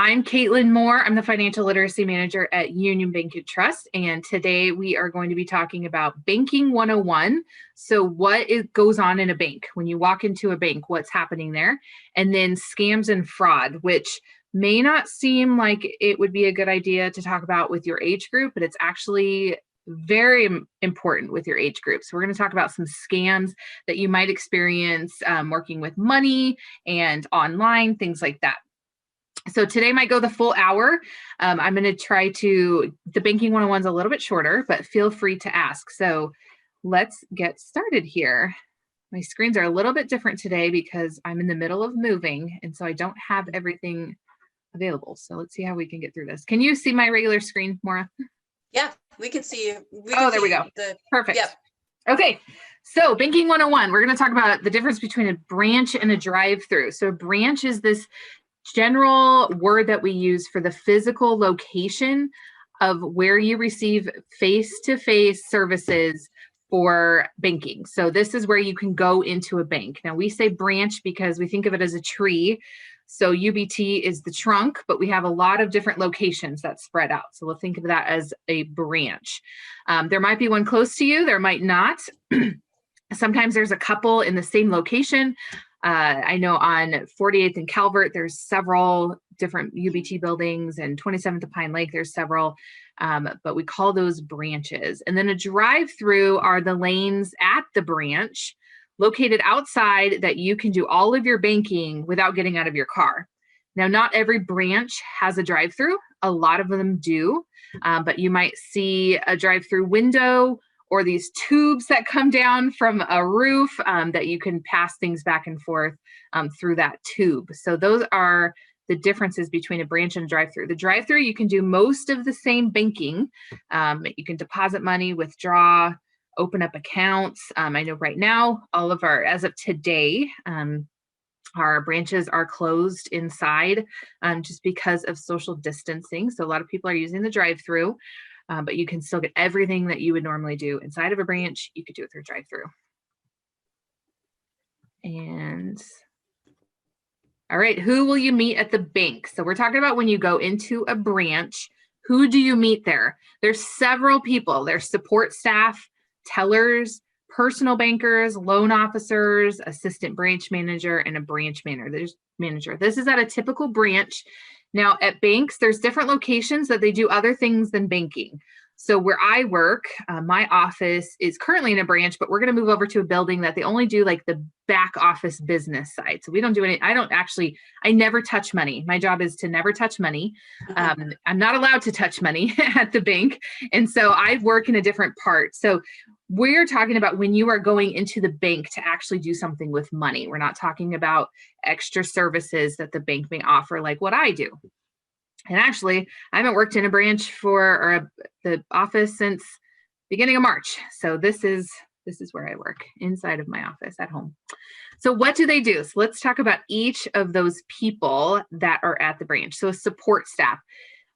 I'm Caitlin Moore. I'm the Financial Literacy Manager at Union Bank and Trust, and today we are going to be talking about Banking 101. So what goes on in a bank? When you walk into a bank, what's happening there? And then scams and fraud, which may not seem like it would be a good idea to talk about with your age group, but it's actually very important with your age group. So we're going to talk about some scams that you might experience working with money and online, things like that. So today might go the full hour. I'm going to try to, the Banking 101 is a little bit shorter, but feel free to ask. So let's get started here. My screens are a little bit different today because I'm in the middle of moving, and so I don't have everything available. So let's see how we can get through this. Can you see my regular screen, Maura? Yeah, we can see you. There we go. Perfect. Yep. Okay. So Banking 101, we're going to talk about the difference between a branch and a drive-through. So a branch is this general word that we use for the physical location of where you receive face-to-face services for banking. So this is where you can go into a bank. Now we say branch because we think of it as a tree. So UBT is the trunk, but we have a lot of different locations that spread out. So we'll think of that as a branch. There might be one close to you, there might not. Sometimes there's a couple in the same location. I know on 48th and Calvert, there's several different UBT buildings, and 27th and Pine Lake, there's several, but we call those branches. And then a drive-through are the lanes at the branch located outside that you can do all of your banking without getting out of your car. Now, not every branch has a drive-through. A lot of them do, but you might see a drive-through window or these tubes that come down from a roof that you can pass things back and forth through that tube. So those are the differences between a branch and a drive-through. The drive-through, you can do most of the same banking. You can deposit money, withdraw, open up accounts. I know right now, all of our, as of today, our branches are closed inside just because of social distancing. So a lot of people are using the drive-through. But you can still get everything that you would normally do inside of a branch. You could do it through drive-through. And all right, who will you meet at the bank? So we're talking about when you go into a branch, who do you meet there? There's several people. There's support staff, tellers, personal bankers, loan officers, assistant branch manager, and a branch manager. This is at a typical branch. Now at banks, there's different locations that they do other things than banking. So where I work, my office is currently in a branch, but we're going to move over to a building that they only do like the back office business side. So we don't do any, I never touch money. My job is to never touch money. I'm not allowed to touch money at the bank. And so I work in a different part. So we're talking about when you are going into the bank to actually do something with money. We're not talking about extra services that the bank may offer, like what I do. And actually, I haven't worked in a branch the office since beginning of March. So this is where I work, inside of my office at home. So what do they do? So let's talk about each of those people that are at the branch. So support staff.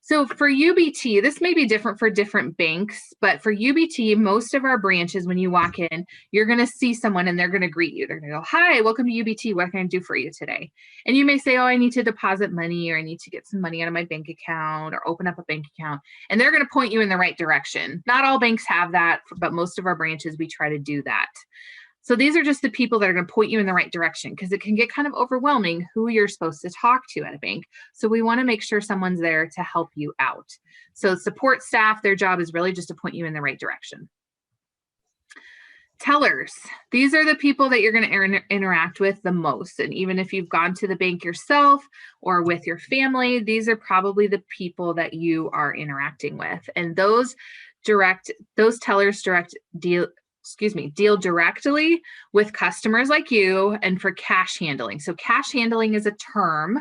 So for UBT, this may be different for different banks, but for UBT, most of our branches, when you walk in, you're going to see someone and they're going to greet you. They're going to go, "Hi, welcome to UBT. What can I do for you today?" And you may say, "Oh, I need to deposit money, or I need to get some money out of my bank account, or open up a bank account." And they're going to point you in the right direction. Not all banks have that, but most of our branches, we try to do that. So these are just the people that are going to point you in the right direction, because it can get kind of overwhelming who you're supposed to talk to at a bank. So we want to make sure someone's there to help you out. So support staff, their job is really just to point you in the right direction. Tellers, these are the people that you're going to interact with the most. And even if you've gone to the bank yourself or with your family, these are probably the people that you are interacting with. And those tellers deal directly with customers like you and for cash handling. So cash handling is a term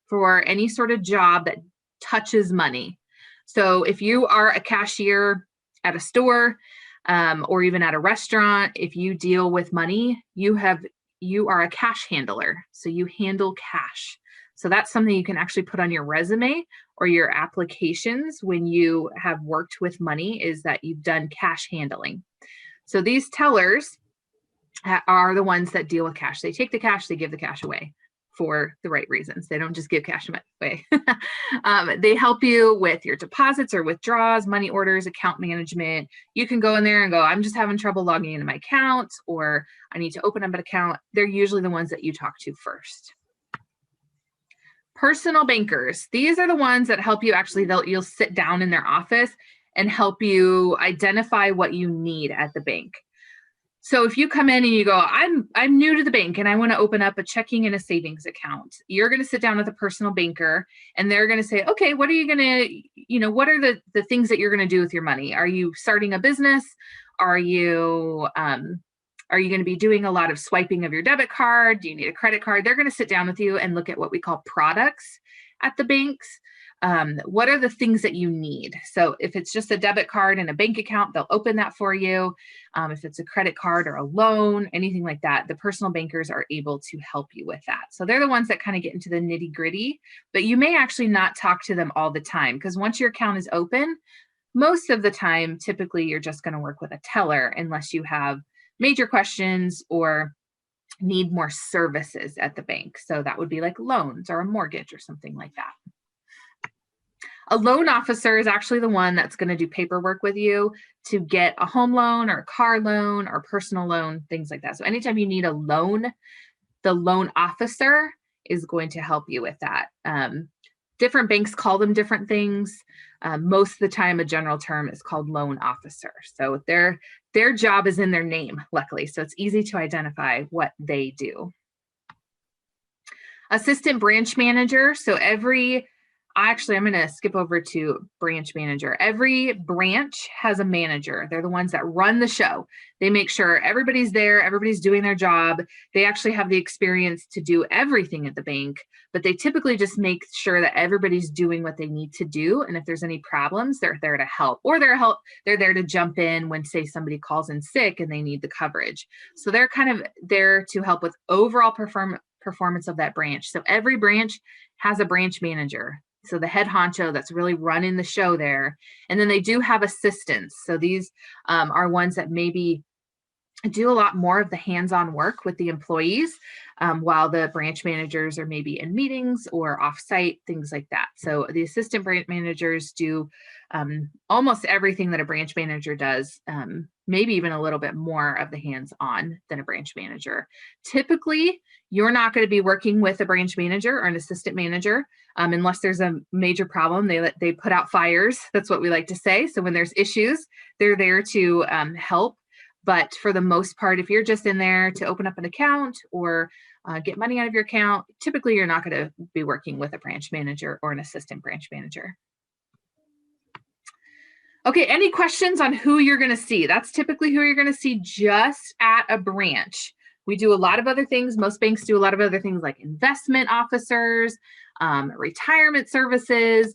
for any sort of job that touches money. So if you are a cashier at a store or even at a restaurant, if you deal with money, you are a cash handler. So you handle cash. So that's something you can actually put on your resume or your applications when you have worked with money, is that you've done cash handling. So these tellers are the ones that deal with cash. They take the cash, they give the cash away. for the right reasons. They don't just give cash away. They help you with your deposits or withdrawals, money orders, account management. You can go in there and go, I'm just having trouble logging into my account, or I need to open up an account. They're usually the ones that you talk to first. Personal bankers. These are the ones that help you actually, you'll sit down in their office and help you identify what you need at the bank. So if you come in and you go, I'm new to the bank and I want to open up a checking and a savings account, you're going to sit down with a personal banker and they're going to say, okay, what are you going to, what are the things that you're going to do with your money? Are you starting a business? Are you going to be doing a lot of swiping of your debit card? Do you need a credit card? They're going to sit down with you and look at what we call products at the banks. What are the things that you need? So if it's just a debit card and a bank account, they'll open that for you. If it's a credit card or a loan, anything like that, the personal bankers are able to help you with that. So they're the ones that kind of get into the nitty gritty, but you may actually not talk to them all the time, because once your account is open, most of the time, typically you're just going to work with a teller unless you have major questions or need more services at the bank. So that would be like loans or a mortgage or something like that. A loan officer is actually the one that's going to do paperwork with you to get a home loan or a car loan or personal loan, things like that. So anytime you need a loan, the loan officer is going to help you with that. Different banks call them different things. Most of the time, a general term is called loan officer. So their job is in their name, luckily. So it's easy to identify what they do. Assistant branch manager. So I'm going to skip over to branch manager. Every branch has a manager. They're the ones that run the show. They make sure everybody's there, everybody's doing their job. They actually have the experience to do everything at the bank, but they typically just make sure that everybody's doing what they need to do. And if there's any problems, they're there to help, or they're there to jump in when, say, somebody calls in sick and they need the coverage. So they're kind of there to help with overall performance of that branch. So every branch has a branch manager. So the head honcho that's really running the show there. And then they do have assistants. So these are ones that maybe do a lot more of the hands-on work with the employees, while the branch managers are maybe in meetings or off-site, things like that. So the assistant branch managers do almost everything that a branch manager does, maybe even a little bit more of the hands-on than a branch manager. Typically, you're not going to be working with a branch manager or an assistant manager unless there's a major problem. They put out fires. That's what we like to say. So when there's issues, they're there to help. But for the most part, if you're just in there to open up an account or get money out of your account, typically you're not going to be working with a branch manager or an assistant branch manager. Okay, any questions on who you're going to see? That's typically who you're going to see just at a branch. We do a lot of other things. Most banks do a lot of other things like investment officers, retirement services,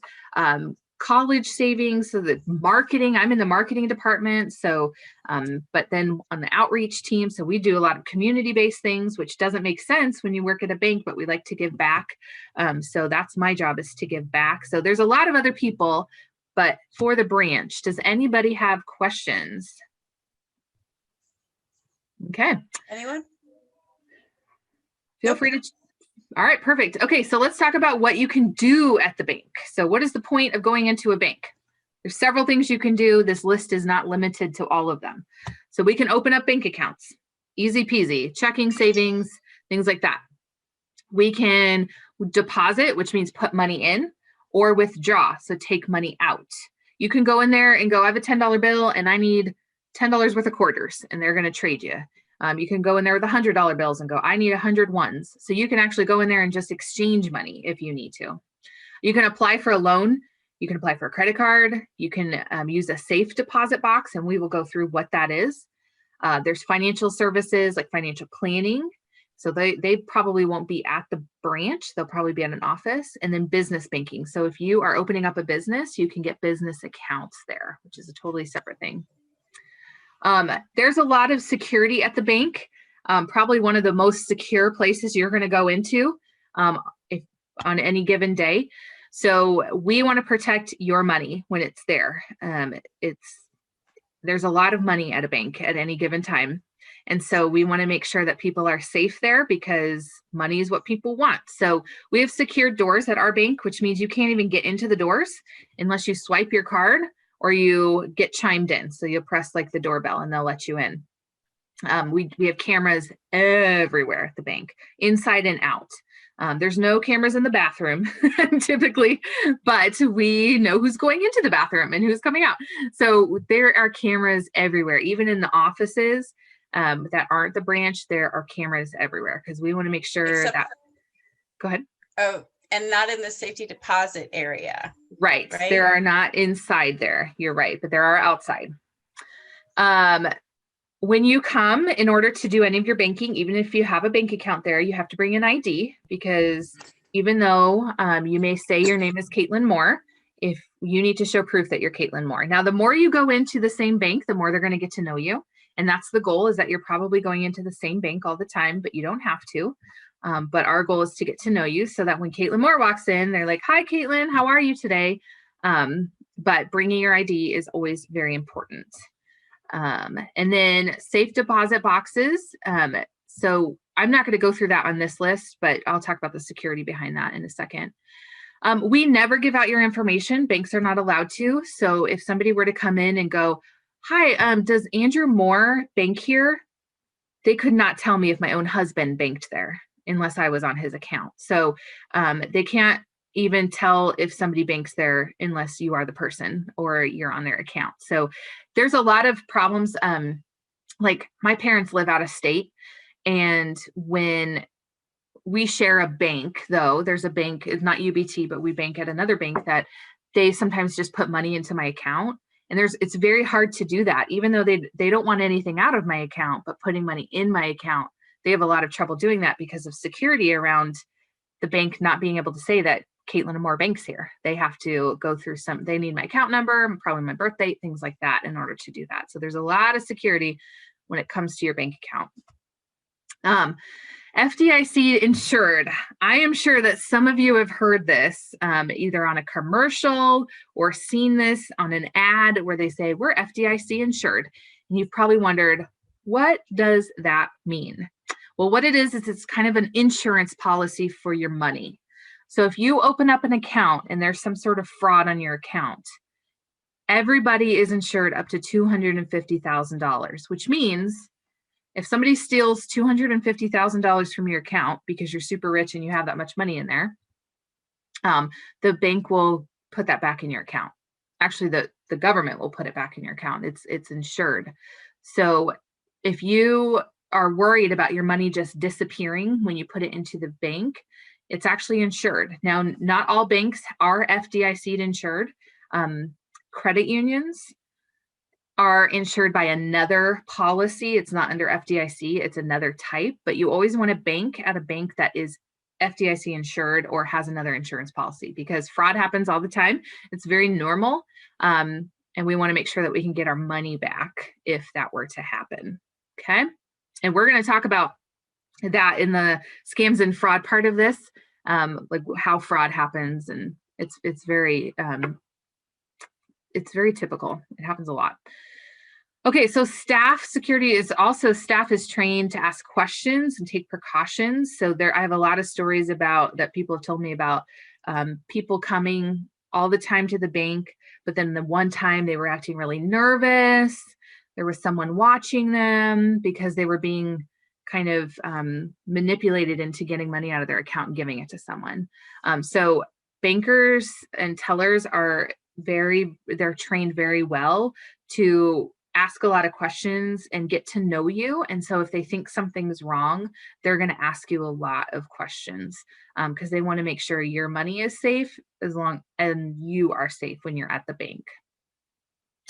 college savings, so the marketing. I'm in the marketing department. So, but then on the outreach team, so we do a lot of community-based things, which doesn't make sense when you work at a bank, but we like to give back. So that's my job, is to give back. So there's a lot of other people, but for the branch, does anybody have questions? Okay. Anyone? Feel free to. All right, perfect. Okay, so let's talk about what you can do at the bank. So what is the point of going into a bank? There's several things you can do. This list is not limited to all of them. So we can open up bank accounts, easy peasy, checking, savings, things like that. We can deposit, which means put money in, or withdraw, so take money out. You can go in there and go, I have a $10 bill and I need $10 worth of quarters, and they're going to trade you. You can go in there with $100 bills and go, I need 100 ones. So you can actually go in there and just exchange money if you need to. You can apply for a loan. You can apply for a credit card. You can use a safe deposit box, and we will go through what that is. There's financial services like financial planning. So they probably won't be at the branch. They'll probably be at an office. And then business banking. So if you are opening up a business, you can get business accounts there, which is a totally separate thing. There's a lot of security at the bank. Probably one of the most secure places you're going to go into on any given day. So we want to protect your money when it's there. There's a lot of money at a bank at any given time. And so we want to make sure that people are safe there because money is what people want. So we have secured doors at our bank, which means you can't even get into the doors unless you swipe your card or you get chimed in. So you'll press like the doorbell and they'll let you in. We have cameras everywhere at the bank, inside and out. There's no cameras in the bathroom typically, but we know who's going into the bathroom and who's coming out. So there are cameras everywhere, even in the offices that aren't the branch, there are cameras everywhere because we want to make sure that, go ahead. Oh, and not in the safety deposit area. Right. Right? There are not inside there. You're right, but there are outside. When you come, in order to do any of your banking, even if you have a bank account there, you have to bring an ID because even though you may say your name is Caitlin Moore, if you need to show proof that you're Caitlin Moore. Now, the more you go into the same bank, the more they're going to get to know you. And that's the goal, is that you're probably going into the same bank all the time, but you don't have to. But our goal is to get to know you so that when Caitlin Moore walks in, they're like, "Hi, Caitlin, how are you today?" But bringing your ID is always very important. And then safe deposit boxes. So I'm not going to go through that on this list, but I'll talk about the security behind that in a second. We never give out your information. Banks are not allowed to. So if somebody were to come in and go, "Hi, does Andrew Moore bank here?" They could not tell me if my own husband banked there unless I was on his account. So they can't even tell if somebody banks there unless you are the person or you're on their account. So there's a lot of problems. Like my parents live out of state, and when we share a bank, though, there's a bank, it's not UBT, but we bank at another bank that they sometimes just put money into my account. And it's very hard to do that, even though they don't want anything out of my account, but putting money in my account, they have a lot of trouble doing that because of security around the bank not being able to say that Caitlin Moore banks here. They have to go through they need my account number, probably my birth date, things like that in order to do that. So there's a lot of security when it comes to your bank account. FDIC insured. I am sure that some of you have heard this either on a commercial or seen this on an ad where they say, "We're FDIC insured." And you've probably wondered, what does that mean? Well, what it is it's kind of an insurance policy for your money. So if you open up an account and there's some sort of fraud on your account, everybody is insured up to $250,000, which means if somebody steals $250,000 from your account because you're super rich and you have that much money in there, the bank will put that back in your account. Actually, the government will put it back in your account. It's insured. So if you are worried about your money just disappearing when you put it into the bank, it's actually insured. Now, not all banks are FDIC insured. Credit unions are insured by another policy. It's not under FDIC, it's another type, but you always want to bank at a bank that is FDIC insured or has another insurance policy because fraud happens all the time. It's very normal. And we want to make sure that we can get our money back if that were to happen. Okay. And we're going to talk about that in the scams and fraud part of this, like how fraud happens. And it's very typical. It happens a lot. Okay, so staff is trained to ask questions and take precautions. So I have a lot of stories that people have told me about people coming all the time to the bank, but then the one time they were acting really nervous. There was someone watching them because they were being kind of manipulated into getting money out of their account and giving it to someone. So bankers and tellers they're trained very well to ask a lot of questions and get to know you. And so if they think something's wrong, they're going to ask you a lot of questions because they want to make sure your money is safe and you are safe when you're at the bank.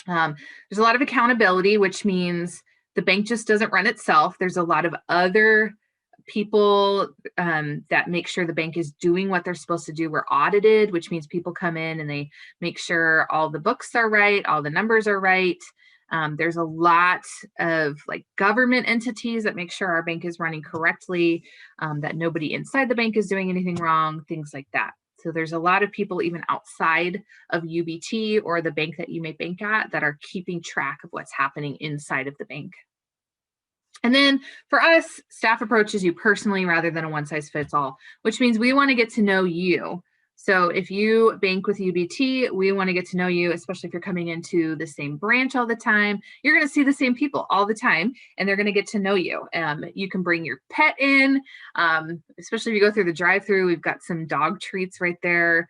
There's a lot of accountability, which means the bank just doesn't run itself. There's a lot of other people that make sure the bank is doing what they're supposed to do. We're audited, which means people come in and they make sure all the books are right, all the numbers are right. There's a lot of like government entities that make sure our bank is running correctly, that nobody inside the bank is doing anything wrong, things like that. So there's a lot of people even outside of UBT or the bank that you may bank at that are keeping track of what's happening inside of the bank. And then for us, staff approaches you personally rather than a one size fits all, which means we want to get to know you. So if you bank with UBT, we want to get to know you, especially if you're coming into the same branch all the time. You're going to see the same people all the time, and they're going to get to know you. You can bring your pet in, especially if you go through the drive-through. We've got some dog treats right there.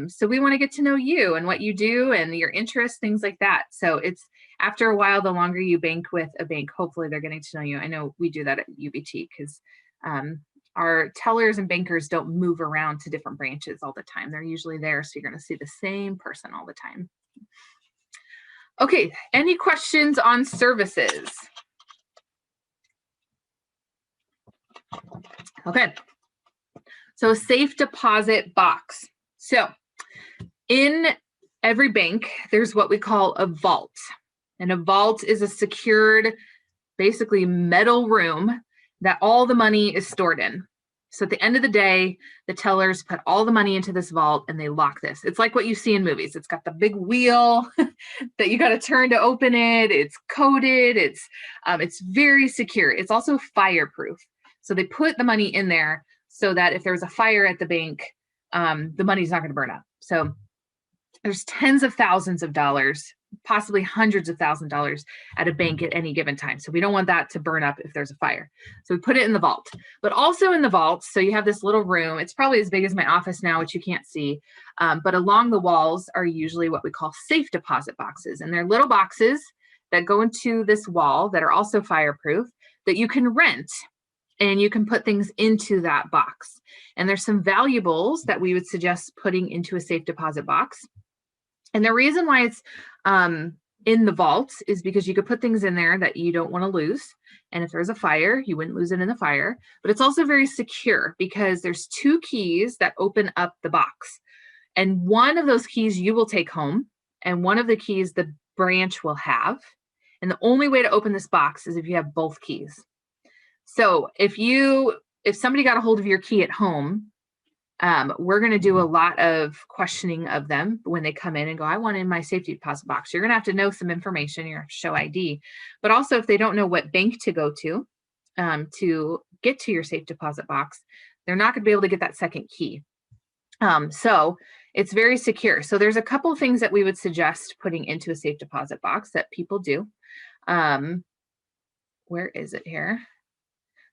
So we want to get to know you and what you do and your interests, things like that. So it's after a while, the longer you bank with a bank, hopefully they're getting to know you. I know we do that at UBT because our tellers and bankers don't move around to different branches all the time. They're usually there, so you're going to see the same person all the time. Okay, any questions on services? Okay, so a safe deposit box. So in every bank, there's what we call a vault. And a vault is a secured, basically metal room that all the money is stored in. So at the end of the day, the tellers put all the money into this vault and they lock this. It's like what you see in movies. It's got the big wheel that you got to turn to open it. It's coded. It's very secure. It's also fireproof. So they put the money in there so that if there's a fire at the bank, the money's not going to burn up. So there's tens of thousands of dollars, possibly hundreds of thousands of dollars at a bank at any given time. So we don't want that to burn up if there's a fire. So we put it in the vault, but also in the vault. So you have this little room. It's probably as big as my office now, which you can't see. But along the walls are usually what we call safe deposit boxes. And they're little boxes that go into this wall that are also fireproof that you can rent. And you can put things into that box. And there's some valuables that we would suggest putting into a safe deposit box. And the reason why it's in the vault is because you could put things in there that you don't want to lose. And if there's a fire, you wouldn't lose it in the fire. But it's also very secure because there's 2 keys that open up the box. And one of those keys you will take home, and one of the keys the branch will have. And the only way to open this box is if you have both keys. So if somebody got a hold of your key at home, we're going to do a lot of questioning of them when they come in and go, I want in my safety deposit box. You're going to have to know some information, you're going to have to show ID. But also if they don't know what bank to go to get to your safe deposit box, they're not going to be able to get that second key. So it's very secure. So there's a couple of things that we would suggest putting into a safe deposit box that people do. Where is it here?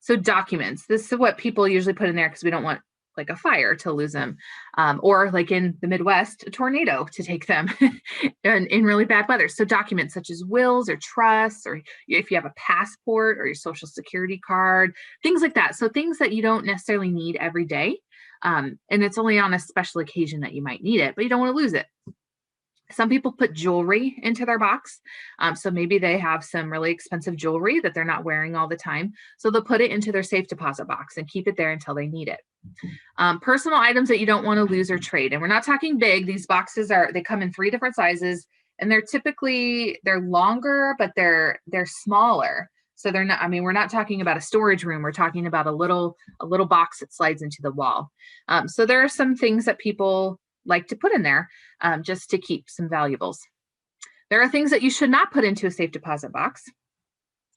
So documents, this is what people usually put in there because we don't want like a fire to lose them, or like in the Midwest, a tornado to take them in really bad weather. So documents such as wills or trusts, or if you have a passport or your social security card, things like that. So things that you don't necessarily need every day. And it's only on a special occasion that you might need it, but you don't want to lose it. Some people put jewelry into their box. So maybe they have some really expensive jewelry that they're not wearing all the time. So they'll put it into their safe deposit box and keep it there until they need it. Personal items that you don't want to lose or trade. And we're not talking big. These boxes they come in 3 different sizes, and they're longer, but they're smaller. So they're not, we're not talking about a storage room. We're talking about a little box that slides into the wall. So there are some things that people like to put in there just to keep some valuables. There are things that you should not put into a safe deposit box,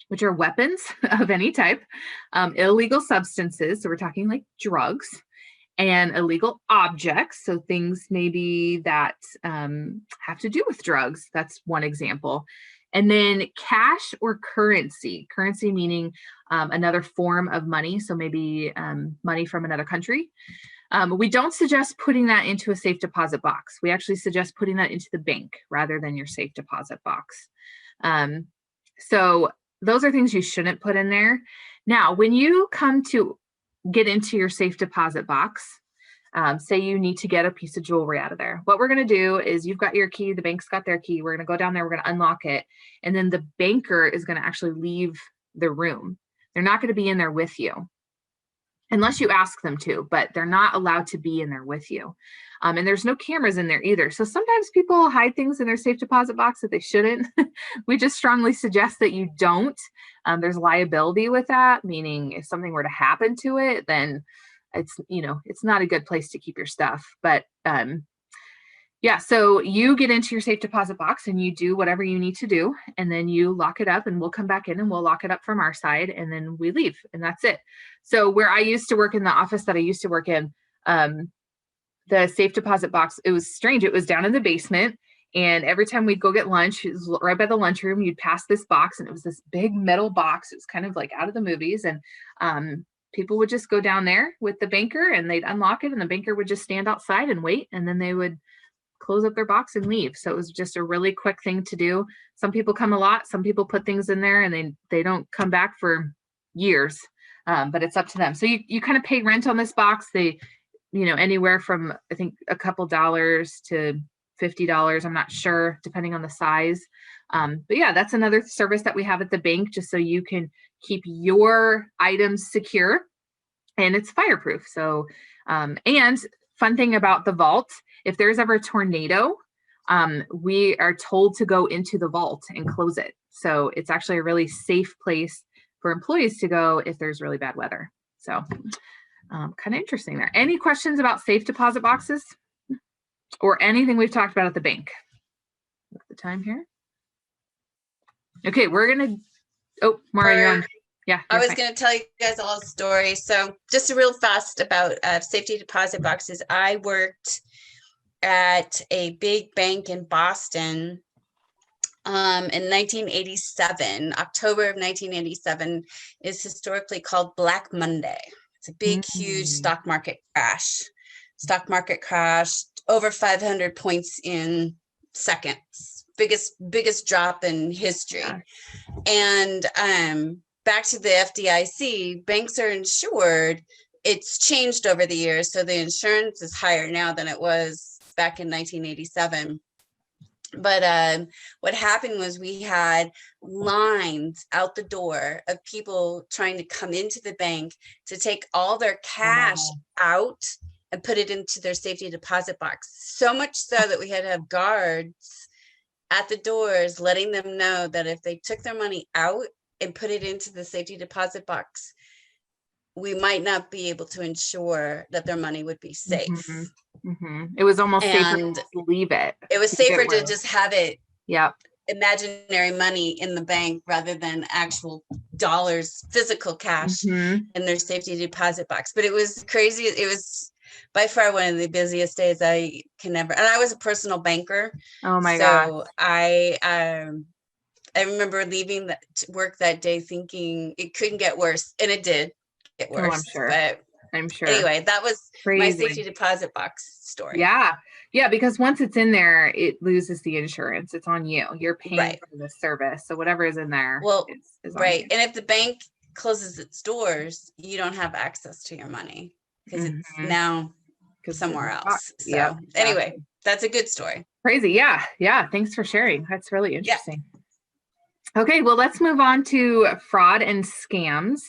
which are weapons of any type, illegal substances, so we're talking like drugs, and illegal objects, so things maybe that have to do with drugs. That's one example. And then cash or currency meaning another form of money, so maybe money from another country. We don't suggest putting that into a safe deposit box. We actually suggest putting that into the bank rather than your safe deposit box. So those are things you shouldn't put in there. Now, when you come to get into your safe deposit box, say you need to get a piece of jewelry out of there. What we're going to do is you've got your key, the bank's got their key. We're going to go down there, we're going to unlock it. And then the banker is going to actually leave the room. They're not going to be in there with you, unless you ask them to, but they're not allowed to be in there with you. And there's no cameras in there either. So sometimes people hide things in their safe deposit box that they shouldn't. We just strongly suggest that you don't. There's liability with that, meaning if something were to happen to it, then it's not a good place to keep your stuff. But Yeah, so you get into your safe deposit box and you do whatever you need to do, and then you lock it up, and we'll come back in and we'll lock it up from our side, and then we leave, and that's it. So where I used to work, in the office that I used to work in, the safe deposit box, it was strange. It was down in the basement, and every time we'd go get lunch, it was right by the lunchroom, you'd pass this box, and it was this big metal box. It was kind of like out of the movies, and people would just go down there with the banker, and they'd unlock it, and the banker would just stand outside and wait, and then they would close up their box and leave. So it was just a really quick thing to do. Some people come a lot, some people put things in there and they don't come back for years, but it's up to them. So you kind of pay rent on this box. They, anywhere from, I think, a couple dollars to $50. I'm not sure, depending on the size. But yeah, that's another service that we have at the bank, just so you can keep your items secure, and it's fireproof. So, and fun thing about the vault, if there's ever a tornado, we are told to go into the vault and close it. So it's actually a really safe place for employees to go if there's really bad weather. So kind of interesting there. Any questions about safe deposit boxes or anything we've talked about at the bank? Look at the time here. Okay, we're going to, oh, Mara, you're on. Yeah, I was going to tell you guys all a story. So just real fast about safety deposit boxes. I worked at a big bank in Boston in 1987. October of 1987 is historically called Black Monday. It's a big, huge stock market crash. Stock market crashed over 500 points in seconds. Biggest drop in history. Yeah. And back to the FDIC, banks are insured. It's changed over the years. So the insurance is higher now than it was back in 1987. But what happened was we had lines out the door of people trying to come into the bank to take all their cash out and put it into their safety deposit box. So much so that we had to have guards at the doors letting them know that if they took their money out and put it into the safety deposit box, we might not be able to ensure that their money would be safe. It was almost safer to leave it. It was safer to just have it, yeah, imaginary money in the bank rather than actual dollars, physical cash in their safety deposit box. But it was crazy. It was by far one of the busiest days I can ever. And I was a personal banker. Oh my God. So I remember leaving that work that day thinking it couldn't get worse, and it did get worse. Oh, I'm sure. But I'm sure. Anyway, that was crazy. My safety deposit box story. Yeah. Yeah. Because once it's in there, it loses the insurance. It's on you. You're paying for the service. So whatever is in there. Well, is right. And if the bank closes its doors, you don't have access to your money because it's now somewhere else. So anyway, that's a good story. Crazy. Yeah. Yeah. Thanks for sharing. That's really interesting. Yeah. Okay. Well, let's move on to fraud and scams.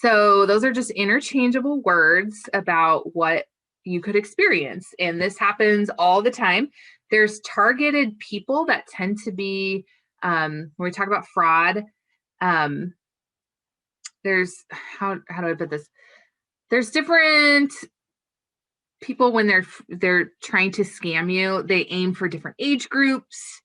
So those are just interchangeable words about what you could experience. And this happens all the time. There's targeted people that tend to be, when we talk about fraud, there's, how do I put this? There's different people when they're trying to scam you. They aim for different age groups,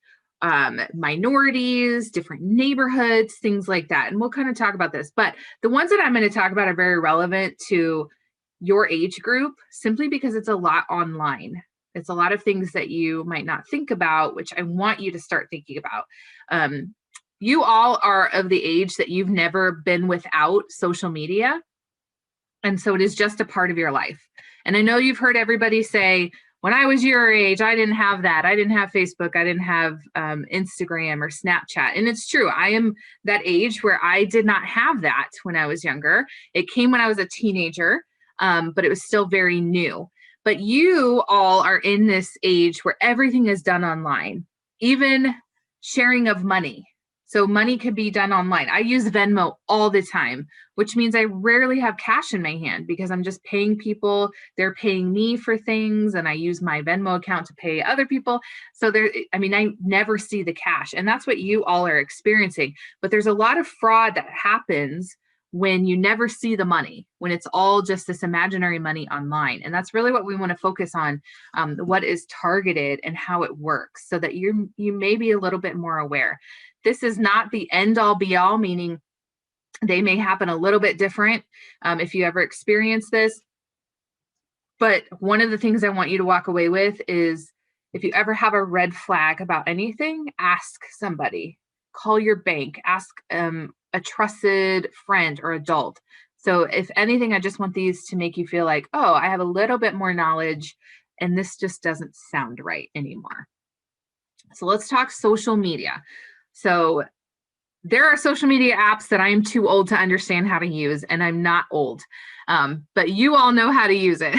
minorities, different neighborhoods, things like that. And we'll kind of talk about this, but the ones that I'm going to talk about are very relevant to your age group, simply because it's a lot online. It's a lot of things that you might not think about, which I want you to start thinking about. You all are of the age that you've never been without social media. And so it is just a part of your life. And I know you've heard everybody say, when I was your age, I didn't have that. I didn't have Facebook. I didn't have Instagram or Snapchat. And it's true. I am that age where I did not have that when I was younger. It came when I was a teenager, but it was still very new. But you all are in this age where everything is done online, even sharing of money. So money could be done online. I use Venmo all the time, which means I rarely have cash in my hand because I'm just paying people. They're paying me for things, and I use my Venmo account to pay other people. So I never see the cash, and that's what you all are experiencing. But there's a lot of fraud that happens when you never see the money, when it's all just this imaginary money online. And that's really what we want to focus on, what is targeted and how it works, so that you may be a little bit more aware. This is not the end all be all, meaning they may happen a little bit different if you ever experience this. But one of the things I want you to walk away with is, if you ever have a red flag about anything, ask somebody, call your bank, ask a trusted friend or adult. So if anything, I just want these to make you feel like, oh, I have a little bit more knowledge and this just doesn't sound right anymore. So let's talk social media. So there are social media apps that I'm too old to understand how to use, and I'm not old, but you all know how to use it.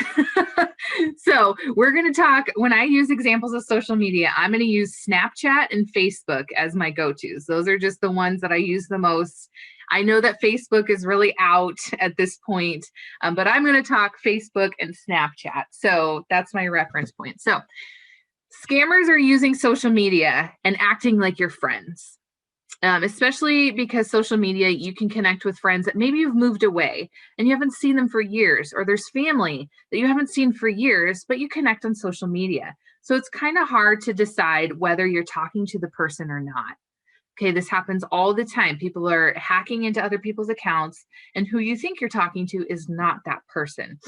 So we're going to talk, when I use examples of social media, I'm going to use Snapchat and Facebook as my go-tos. Those are just the ones that I use the most. I know that Facebook is really out at this point, but I'm going to talk Facebook and Snapchat. So that's my reference point. So scammers are using social media and acting like your friends. Especially because social media, you can connect with friends that maybe you've moved away and you haven't seen them for years, or there's family that you haven't seen for years, but you connect on social media. So it's kind of hard to decide whether you're talking to the person or not. Okay, this happens all the time. People are hacking into other people's accounts, and who you think you're talking to is not that person.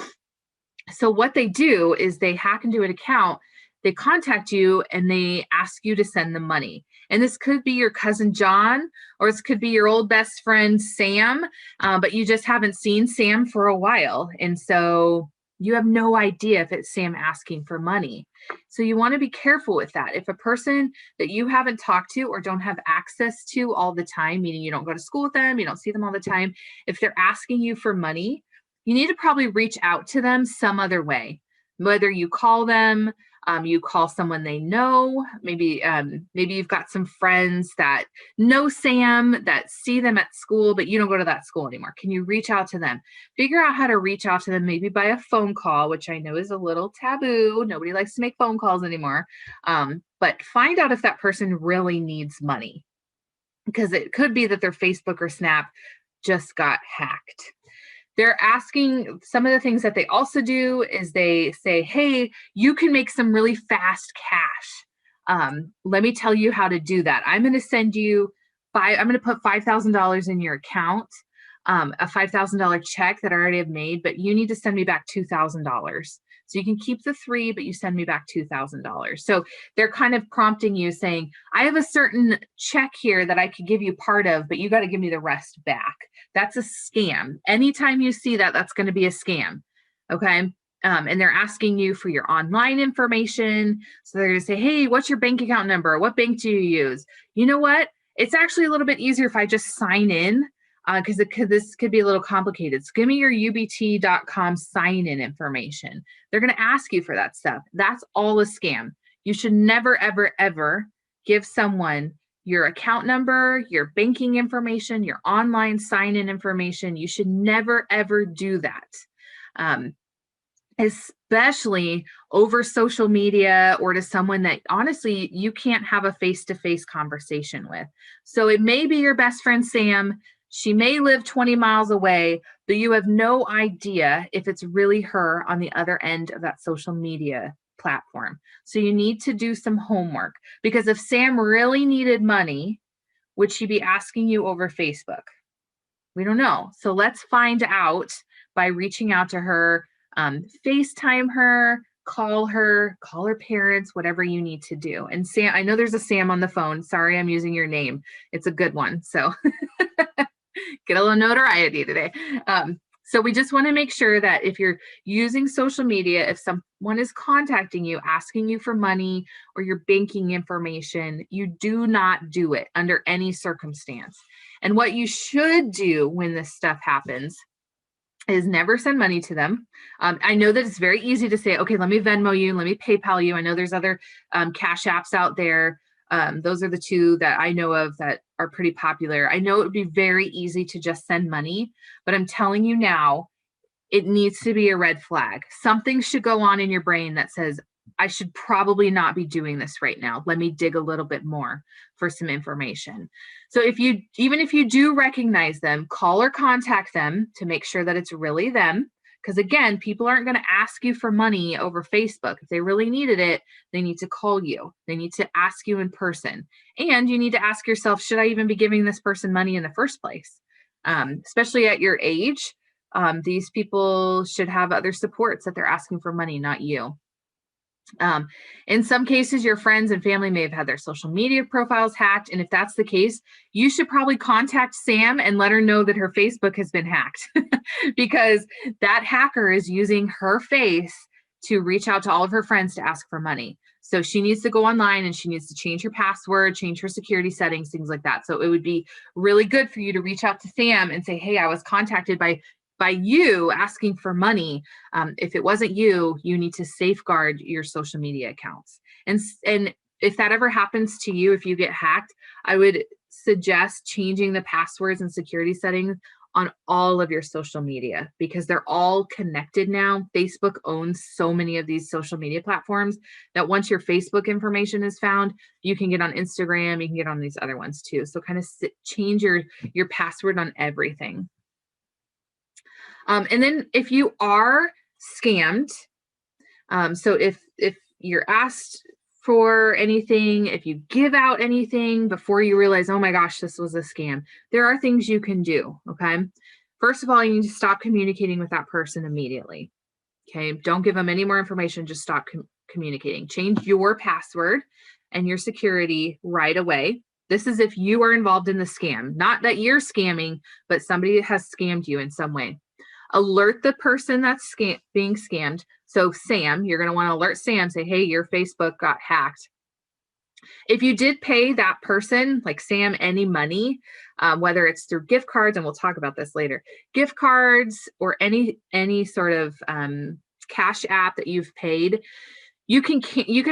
So what they do is they hack into an account, they contact you, and they ask you to send them money. And this could be your cousin John, or this could be your old best friend Sam, but you just haven't seen Sam for a while. And so you have no idea if it's Sam asking for money. So you want to be careful with that. If a person that you haven't talked to or don't have access to all the time, meaning you don't go to school with them, you don't see them all the time, if they're asking you for money, you need to probably reach out to them some other way. Whether you call them, you call someone they know, maybe you've got some friends that know Sam, that see them at school, but you don't go to that school anymore. Can you reach out to them? Figure out how to reach out to them, maybe by a phone call, which I know is a little taboo. Nobody likes to make phone calls anymore. But find out if that person really needs money, because it could be that their Facebook or Snap just got hacked. They're asking, some of the things that they also do is they say, hey, you can make some really fast cash. Let me tell you how to do that. I'm going to send you I'm going to put $5,000 in your account, a $5,000 check that I already have made, but you need to send me back $2,000. So you can keep the $3,000, but you send me back $2,000. So they're kind of prompting you, saying, I have a certain check here that I could give you part of, but you got to give me the rest back. That's a scam. Anytime you see that, that's going to be a scam. Okay. And they're asking you for your online information. So they're going to say, hey, what's your bank account number? What bank do you use? You know what? It's actually a little bit easier if I just sign in, because this could be a little complicated. So give me your ubt.com sign-in information. They're going to ask you for that stuff. That's all a scam. You should never, ever, ever give someone your account number, your banking information, your online sign-in information. You should never, ever do that, especially over social media or to someone that honestly you can't have a face-to-face conversation with. So it may be your best friend Sam. She may live 20 miles away, but you have no idea if it's really her on the other end of that social media platform. So you need to do some homework, because if Sam really needed money, would she be asking you over Facebook? We don't know. So let's find out by reaching out to her, FaceTime her, call her parents, whatever you need to do. And Sam, I know there's a Sam on the phone. Sorry, I'm using your name. It's a good one. So get a little notoriety today. So we just want to make sure that if you're using social media, if someone is contacting you, asking you for money or your banking information, you do not do it under any circumstance. And what you should do when this stuff happens is never send money to them. I know that it's very easy to say, okay, let me Venmo you, let me PayPal you. I know there's other cash apps out there. Those are the two that I know of that are pretty popular. I know it would be very easy to just send money, but I'm telling you now, it needs to be a red flag. Something should go on in your brain that says, I should probably not be doing this right now. Let me dig a little bit more for some information. So even if you do recognize them, call or contact them to make sure that it's really them. Because again, people aren't going to ask you for money over Facebook. If they really needed it, they need to call you. They need to ask you in person. And you need to ask yourself, should I even be giving this person money in the first place? Especially at your age, these people should have other supports that they're asking for money, not you. In some cases, your friends and family may have had their social media profiles hacked. And if that's the case, you should probably contact Sam and let her know that her Facebook has been hacked because that hacker is using her face to reach out to all of her friends to ask for money. So she needs to go online and she needs to change her password, change her security settings, things like that. So it would be really good for you to reach out to Sam and say, hey, I was contacted by you asking for money. If it wasn't you, you need to safeguard your social media accounts. And if that ever happens to you, if you get hacked, I would suggest changing the passwords and security settings on all of your social media because they're all connected now. Facebook owns so many of these social media platforms that once your Facebook information is found, you can get on Instagram, you can get on these other ones too. So kind of change your password on everything. And then if you are scammed, so if you're asked for anything, if you give out anything before you realize, oh my gosh, this was a scam, there are things you can do, okay? First of all, you need to stop communicating with that person immediately, okay? Don't give them any more information, just stop communicating. Change your password and your security right away. This is if you are involved in the scam, not that you're scamming, but somebody has scammed you in some way. Alert the person that's being scammed. So Sam, you're going to want to alert Sam, say, hey, your Facebook got hacked. If you did pay that person, like Sam, any money, whether it's through gift cards, and we'll talk about this later, gift cards or any sort of cash app that you've paid, you can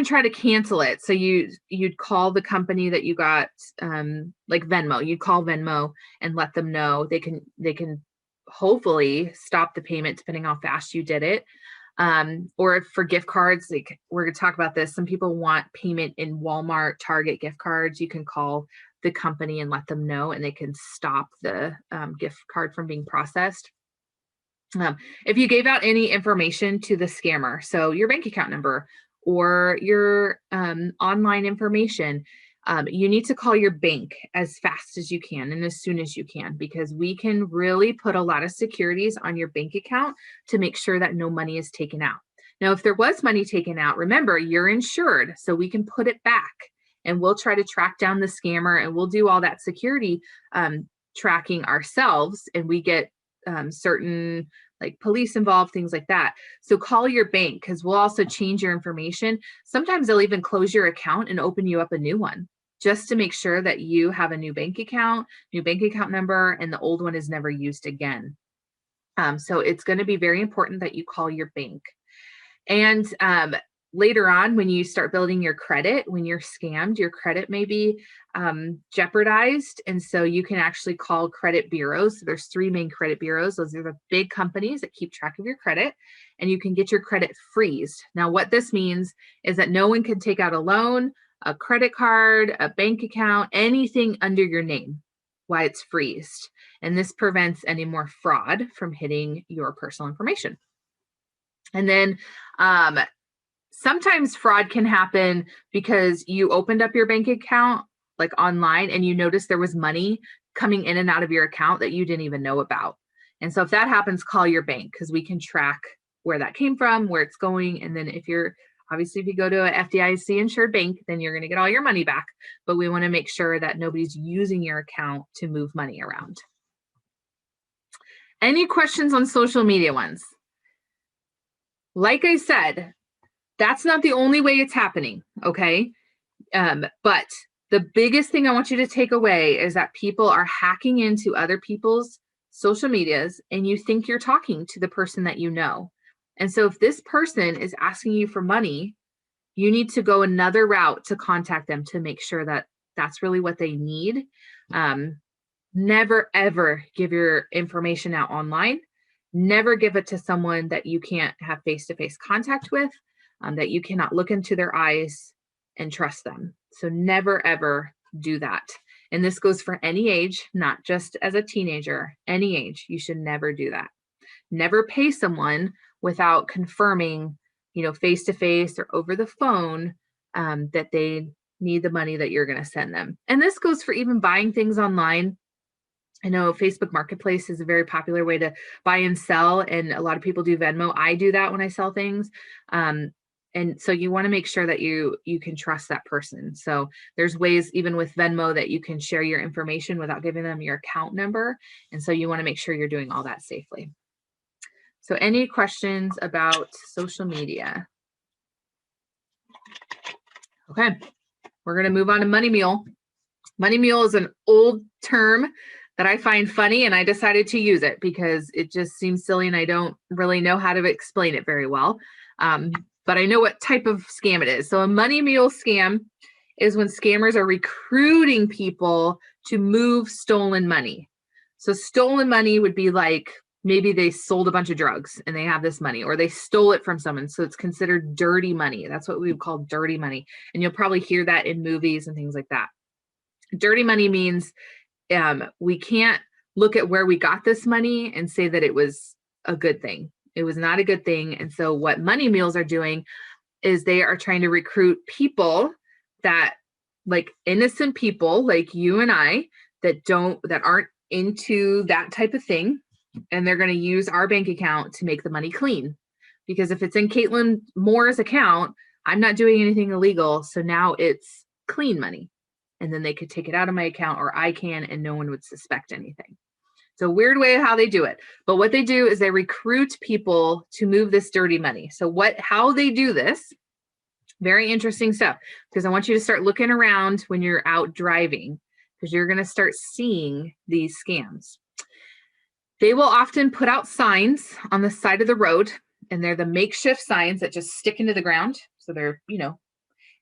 try to cancel it. So you'd call the company that you got, like Venmo. You'd call Venmo and let them know. They can hopefully stop the payment depending how fast you did it. Or if for gift cards, like we're going to talk about this, some people want payment in Walmart, Target gift cards. You can call the company and let them know, and they can stop the gift card from being processed. If you gave out any information to the scammer, so your bank account number or your online information, you need to call your bank as fast as you can and as soon as you can, because we can really put a lot of securities on your bank account to make sure that no money is taken out. Now, if there was money taken out, remember, you're insured, so we can put it back and we'll try to track down the scammer and we'll do all that security tracking ourselves, and we get certain like police involved, things like that. So call your bank because we'll also change your information. Sometimes they'll even close your account and open you up a new one just to make sure that you have a new bank account number, and the old one is never used again. So it's going to be very important that you call your bank. And later on, when you start building your credit, when you're scammed, your credit may be jeopardized. And so you can actually call credit bureaus. So there's 3 main credit bureaus. Those are the big companies that keep track of your credit, and you can get your credit freezed. Now, what this means is that no one can take out a loan, a credit card, a bank account, anything under your name while it's freezed. And this prevents any more fraud from hitting your personal information. And then sometimes fraud can happen because you opened up your bank account like online and you noticed there was money coming in and out of your account that you didn't even know about. And so if that happens, call your bank because we can track where that came from, where it's going. And then if you go to an FDIC insured bank, then you're going to get all your money back. But we want to make sure that nobody's using your account to move money around. Any questions on social media ones? Like I said, that's not the only way it's happening, okay? But the biggest thing I want you to take away is that people are hacking into other people's social medias and you think you're talking to the person that you know. And so if this person is asking you for money, you need to go another route to contact them to make sure that that's really what they need. Never, ever give your information out online. Never give it to someone that you can't have face-to-face contact with. that you cannot look into their eyes and trust them. So never, ever do that. And this goes for any age, not just as a teenager, any age. You should never do that. Never pay someone without confirming, face to face or over the phone, that they need the money that you're going to send them. And this goes for even buying things online. I know Facebook Marketplace is a very popular way to buy and sell, and a lot of people do Venmo. I do that when I sell things. And so you want to make sure that you can trust that person. So there's ways, even with Venmo, that you can share your information without giving them your account number. And so you want to make sure you're doing all that safely. So any questions about social media? Okay, we're going to move on to MoneyMeal. MoneyMeal is an old term that I find funny, and I decided to use it because it just seems silly and I don't really know how to explain it very well. But I know what type of scam it is. So a MoneyMeal scam is when scammers are recruiting people to move stolen money. So stolen money would be like, maybe they sold a bunch of drugs and they have this money, or they stole it from someone. So it's considered dirty money. That's what we would call dirty money. And you'll probably hear that in movies and things like that. Dirty money means we can't look at where we got this money and say that it was a good thing. It was not a good thing. And so what MoneyMeals are doing is they are trying to recruit people that, like innocent people like you and I, that aren't into that type of thing. And they're going to use our bank account to make the money clean. Because if it's in Caitlin Moore's account, I'm not doing anything illegal. So now it's clean money. And then they could take it out of my account, or I can, and no one would suspect anything. It's a weird way of how they do it. But what they do is they recruit people to move this dirty money. So how they do this, very interesting stuff, because I want you to start looking around when you're out driving, because you're going to start seeing these scams. They will often put out signs on the side of the road, and they're the makeshift signs that just stick into the ground. So they're,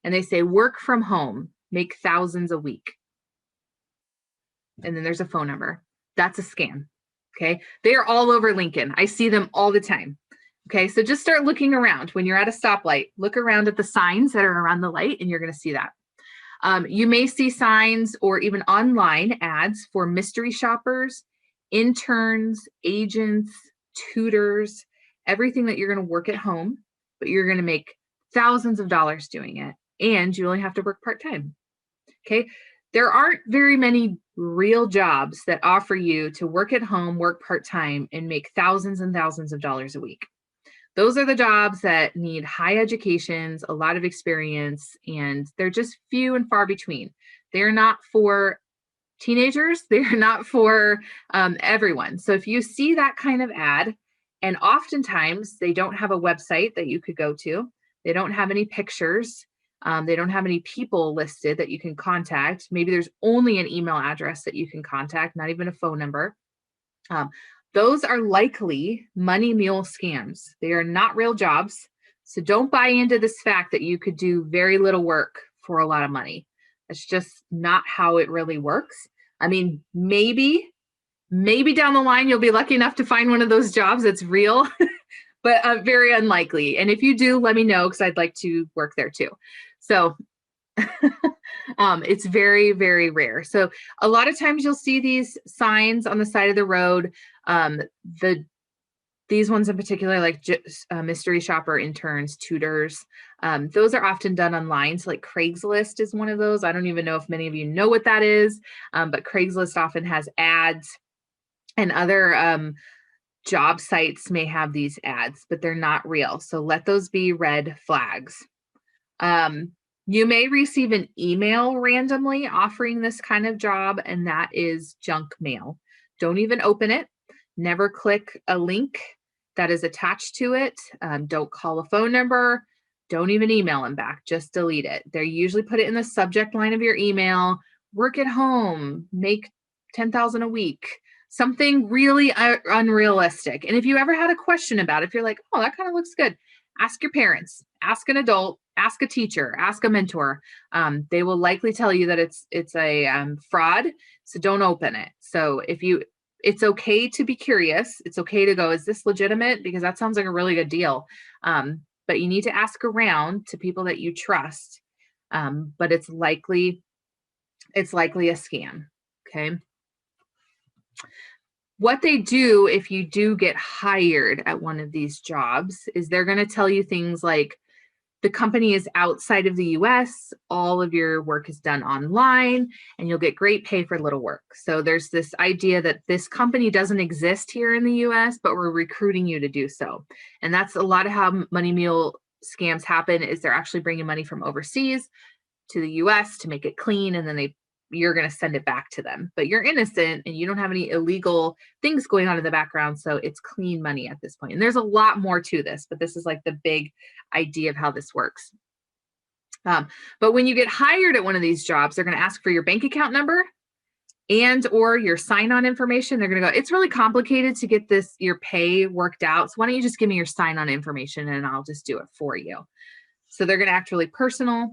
and they say, work from home, make thousands a week. And then there's a phone number. That's a scam. Okay. They are all over Lincoln. I see them all the time. Okay. So just start looking around when you're at a stoplight. Look around at the signs that are around the light, and you're going to see that. You may see signs or even online ads for mystery shoppers, interns, agents, tutors, everything that you're going to work at home, but you're going to make thousands of dollars doing it, and you only have to work part-time. Okay. There aren't very many real jobs that offer you to work at home, work part-time, and make thousands and thousands of dollars a week. Those are the jobs that need high educations, a lot of experience, and they're just few and far between. They're not for teenagers. They're not for everyone. So if you see that kind of ad, and oftentimes they don't have a website that you could go to, they don't have any pictures, they don't have any people listed that you can contact. Maybe there's only an email address that you can contact, not even a phone number. Those are likely MoneyMeal scams. They are not real jobs. So don't buy into this fact that you could do very little work for a lot of money. That's just not how it really works. I mean, maybe down the line, you'll be lucky enough to find one of those jobs that's real, but very unlikely. And if you do, let me know, because I'd like to work there too. So it's very, very rare. So a lot of times you'll see these signs on the side of the road. These ones in particular, like mystery shopper, interns, tutors, those are often done online. So like Craigslist is one of those. I don't even know if many of you know what that is, but Craigslist often has ads, and other job sites may have these ads, but they're not real. So let those be red flags. You may receive an email randomly offering this kind of job, and that is junk mail. Don't even open it. Never click a link that is attached to it. Don't call a phone number. Don't even email them back. Just delete it. They usually put it in the subject line of your email. Work at home, make $10,000 a week. Something really unrealistic. And if you ever had a question about it, if you're like, oh, that kind of looks good, ask your parents, ask an adult, ask a teacher, ask a mentor. They will likely tell you that it's a fraud. So don't open it. So it's okay to be curious. It's okay to go, is this legitimate? Because that sounds like a really good deal. But but you need to ask around to people that you trust. But it's likely a scam. Okay. What they do if you do get hired at one of these jobs is they're going to tell you things like, the company is outside of the US, all of your work is done online, and you'll get great pay for little work. So there's this idea that this company doesn't exist here in the US, but we're recruiting you to do so. And that's a lot of how MoneyMeal scams happen, is they're actually bringing money from overseas to the US to make it clean, and then you're going to send it back to them. But you're innocent and you don't have any illegal things going on in the background, so it's clean money at this point. And there's a lot more to this, but this is like the big idea of how this works. But when you get hired at one of these jobs, they're going to ask for your bank account number and or your sign-on information. They're going to go, it's really complicated to get your pay worked out, so why don't you just give me your sign-on information and I'll just do it for you. So they're going to act really personal.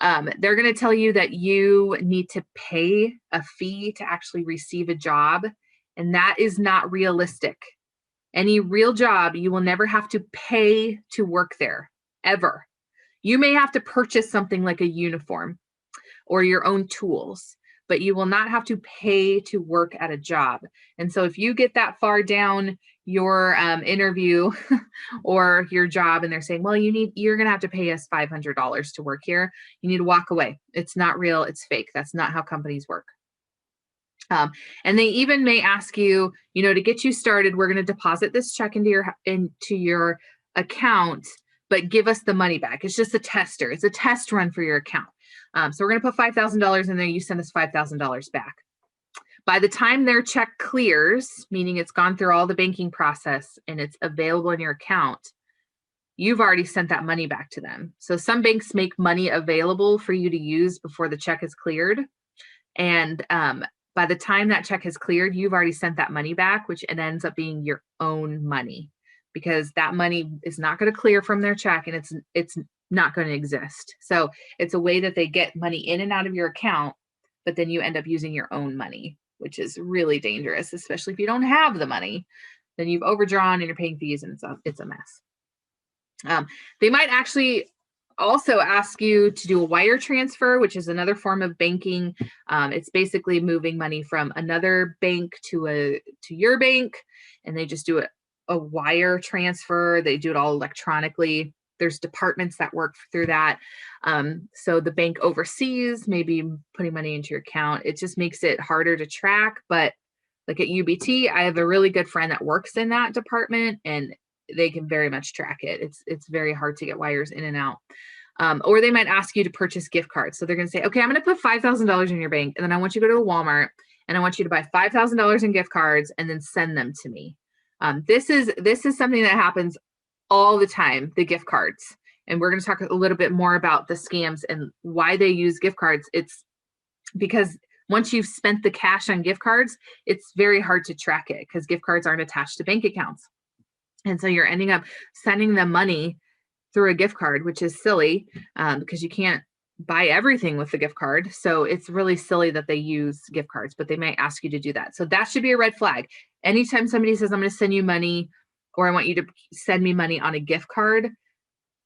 They're going to tell you that you need to pay a fee to actually receive a job, and that is not realistic. Any real job, you will never have to pay to work there, ever. You may have to purchase something like a uniform or your own tools, but you will not have to pay to work at a job. And so if you get that far down your interview or your job and they're saying, well, you're going to have to pay us $500 to work here, you need to walk away. It's not real. It's fake. That's not how companies work. And they even may ask you, to get you started, we're going to deposit this check into your account, but give us the money back. It's just a tester. It's a test run for your account. So we're going to put $5,000 in there. You send us $5,000 back. By the time their check clears, meaning it's gone through all the banking process and it's available in your account, you've already sent that money back to them. So some banks make money available for you to use before the check is cleared. And by the time that check has cleared, you've already sent that money back, which it ends up being your own money, because that money is not going to clear from their check and it's not going to exist. So it's a way that they get money in and out of your account, but then you end up using your own money, which is really dangerous, especially if you don't have the money. Then you've overdrawn and you're paying fees, and it's a mess. They might actually also ask you to do a wire transfer, which is another form of banking. It's basically moving money from another bank to your bank, and they just do a wire transfer. They do it all electronically. There's departments that work through that. So the bank overseas may be putting money into your account. It just makes it harder to track. But like at UBT, I have a really good friend that works in that department, and they can very much track it. It's very hard to get wires in and out. Or they might ask you to purchase gift cards. So they're going to say, okay, I'm going to put $5,000 in your bank, and then I want you to go to Walmart, and I want you to buy $5,000 in gift cards and then send them to me. This is something that happens all the time, the gift cards. And we're going to talk a little bit more about the scams and why they use gift cards. It's because once you've spent the cash on gift cards, it's very hard to track it because gift cards aren't attached to bank accounts. And so you're ending up sending them money through a gift card, which is silly because you can't buy everything with the gift card. So it's really silly that they use gift cards, but they might ask you to do that. So that should be a red flag. Anytime somebody says, I'm going to send you money, or I want you to send me money on a gift card,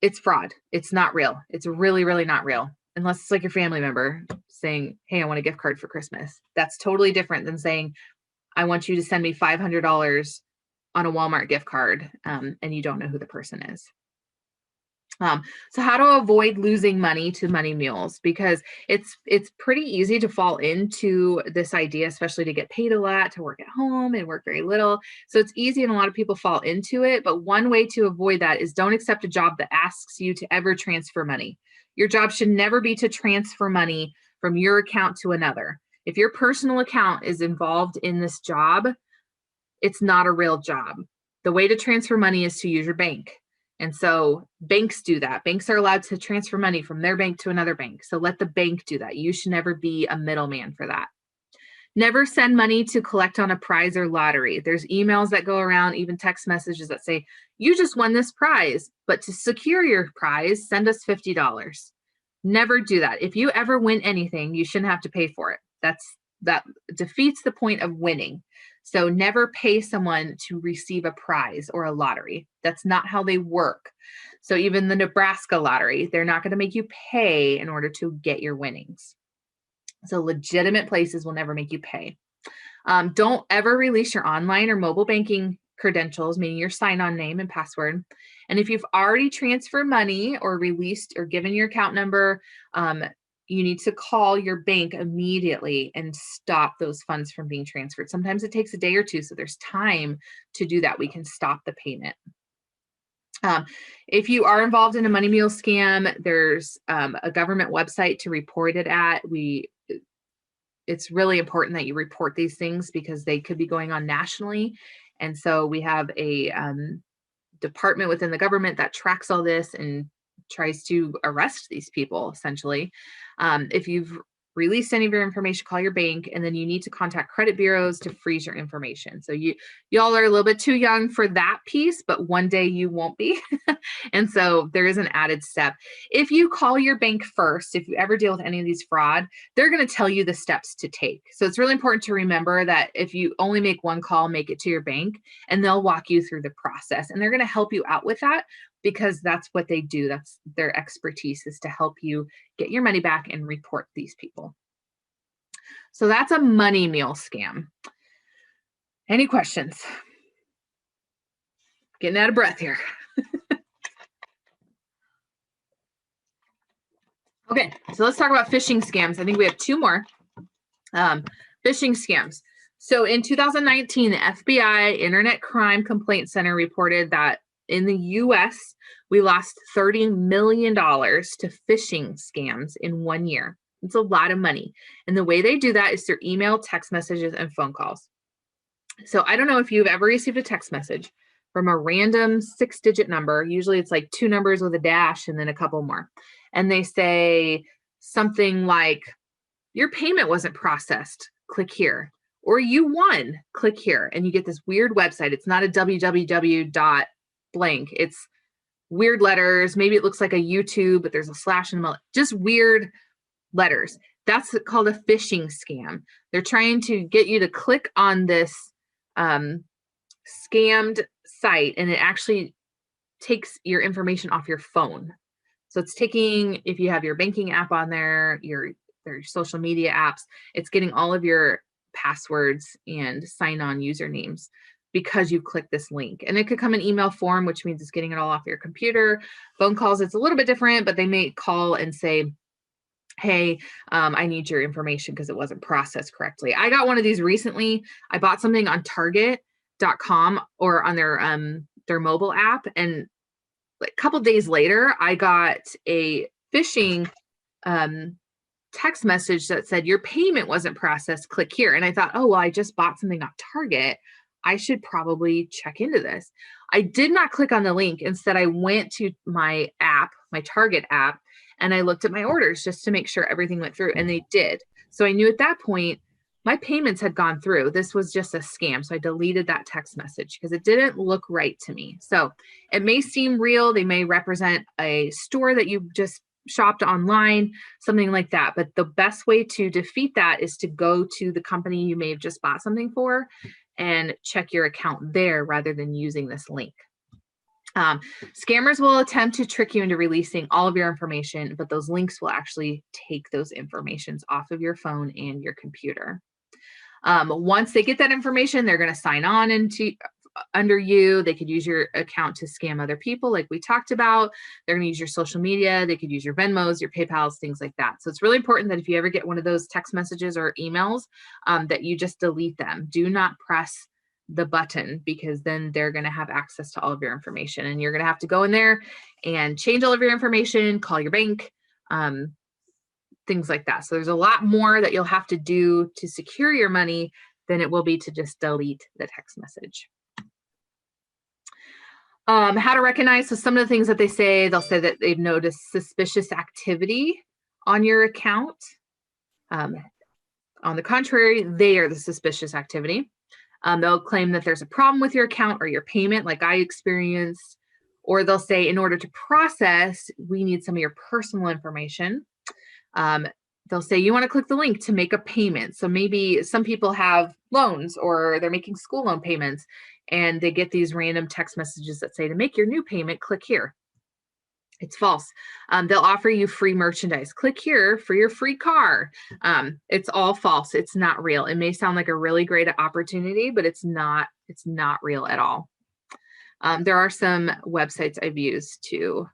it's fraud. It's not real. It's really, really not real. Unless it's like your family member saying, hey, I want a gift card for Christmas. That's totally different than saying, I want you to send me $500 on a Walmart gift card, and you don't know who the person is. So how to avoid losing money to money mules, because it's pretty easy to fall into this idea, especially to get paid a lot, to work at home and work very little. So it's easy and a lot of people fall into it. But one way to avoid that is don't accept a job that asks you to ever transfer money. Your job should never be to transfer money from your account to another. If your personal account is involved in this job, it's not a real job. The way to transfer money is to use your bank. And so banks do that. Banks are allowed to transfer money from their bank to another bank. So let the bank do that. You should never be a middleman for that. Never send money to collect on a prize or lottery. There's emails that go around, even text messages that say, you just won this prize, but to secure your prize, send us $50. Never do that. If you ever win anything, you shouldn't have to pay for it. that defeats the point of winning. So never pay someone to receive a prize or a lottery. That's not how they work. So even the Nebraska lottery, they're not going to make you pay in order to get your winnings. So legitimate places will never make you pay. Don't ever release your online or mobile banking credentials, meaning your sign-on name and password. And if you've already transferred money or released or given your account number, you need to call your bank immediately and stop those funds from being transferred. Sometimes it takes a day or two, so there's time to do that. We can stop the payment. If you are involved in a MoneyMeal scam, there's a government website to report it at. It's really important that you report these things because they could be going on nationally. And so we have a department within the government that tracks all this and tries to arrest these people, essentially. If you've released any of your information, call your bank, and then you need to contact credit bureaus to freeze your information. So y'all are a little bit too young for that piece, but one day you won't be. And so there is an added step. If you call your bank first, if you ever deal with any of these fraud, they're going to tell you the steps to take. So it's really important to remember that if you only make one call, make it to your bank, and they'll walk you through the process. And they're going to help you out with that because that's what they do. That's their expertise, is to help you get your money back and report these people. So that's a MoneyMeal scam. Any questions? Getting out of breath here. Okay, so let's talk about phishing scams. I think we have two more. Phishing scams. So in 2019, the FBI Internet Crime Complaint Center reported that in the US, we lost $30 million to phishing scams in 1 year. It's a lot of money. And the way they do that is through email, text messages, and phone calls. So I don't know if you've ever received a text message from a random 6-digit number. Usually it's like 2 numbers with a dash and then a couple more. And they say something like, your payment wasn't processed, click here. Or you won, click here. And you get this weird website. It's not a www. blank. It's weird letters. Maybe it looks like a YouTube, but there's a slash in the middle. Just weird letters. That's called a phishing scam. They're trying to get you to click on this scammed site, and it actually takes your information off your phone. So it's taking, if you have your banking app on there, your social media apps, it's getting all of your passwords and sign-on usernames because you click this link. And it could come in email form, which means it's getting it all off your computer. Phone calls, it's a little bit different, but they may call and say, hey, I need your information because it wasn't processed correctly. I got one of these recently. I bought something on Target.com or on their mobile app, and like a couple days later, I got a phishing text message that said, your payment wasn't processed, click here. And I thought, oh, well, I just bought something on Target. I should probably check into this. I did not click on the link. Instead, I went to my app, my Target app, and I looked at my orders just to make sure everything went through, and they did. So I knew at that point, my payments had gone through. This was just a scam. So I deleted that text message because it didn't look right to me. So it may seem real. They may represent a store that you just shopped online, something like that. But the best way to defeat that is to go to the company you may have just bought something for and check your account there rather than using this link. Scammers will attempt to trick you into releasing all of your information, but those links will actually take those informations off of your phone and your computer. Once they get that information, they're going to sign on under you. They could use your account to scam other people, like we talked about. They're going to use your social media. They could use your Venmos, your PayPals, things like that. So it's really important that if you ever get one of those text messages or emails, that you just delete them. Do not press the button, because then they're going to have access to all of your information, and you're going to have to go in there and change all of your information, call your bank, things like that. So there's a lot more that you'll have to do to secure your money than it will be to just delete the text message. How to recognize. So some of the things that they'll say that they've noticed suspicious activity on your account. On the contrary, they are the suspicious activity. They'll claim that there's a problem with your account or your payment, like I experienced, or they'll say, in order to process, we need some of your personal information. they'll say, you want to click the link to make a payment. So maybe some people have loans or they're making school loan payments, and they get these random text messages that say, to make your new payment, click here. It's false. They'll offer you free merchandise. Click here for your free car. It's all false. It's not real. It may sound like a really great opportunity, but it's not real at all. There are some websites I've used to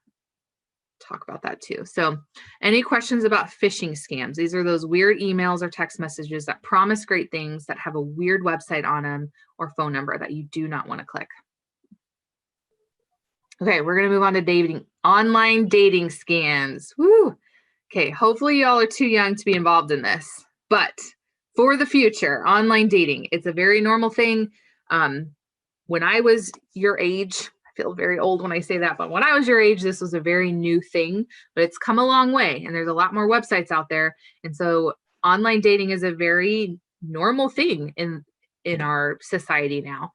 talk about that too. So any questions about phishing scams? These are those weird emails or text messages that promise great things that have a weird website on them or phone number that you do not want to click. Okay, we're going to move on to dating, online dating scams. Woo. Okay, hopefully y'all are too young to be involved in this, but for the future, online dating, it's a very normal thing. When I was your age, I feel very old when I say that, but when I was your age, this was a very new thing, but it's come a long way and there's a lot more websites out there. And so online dating is a very normal thing in our society now.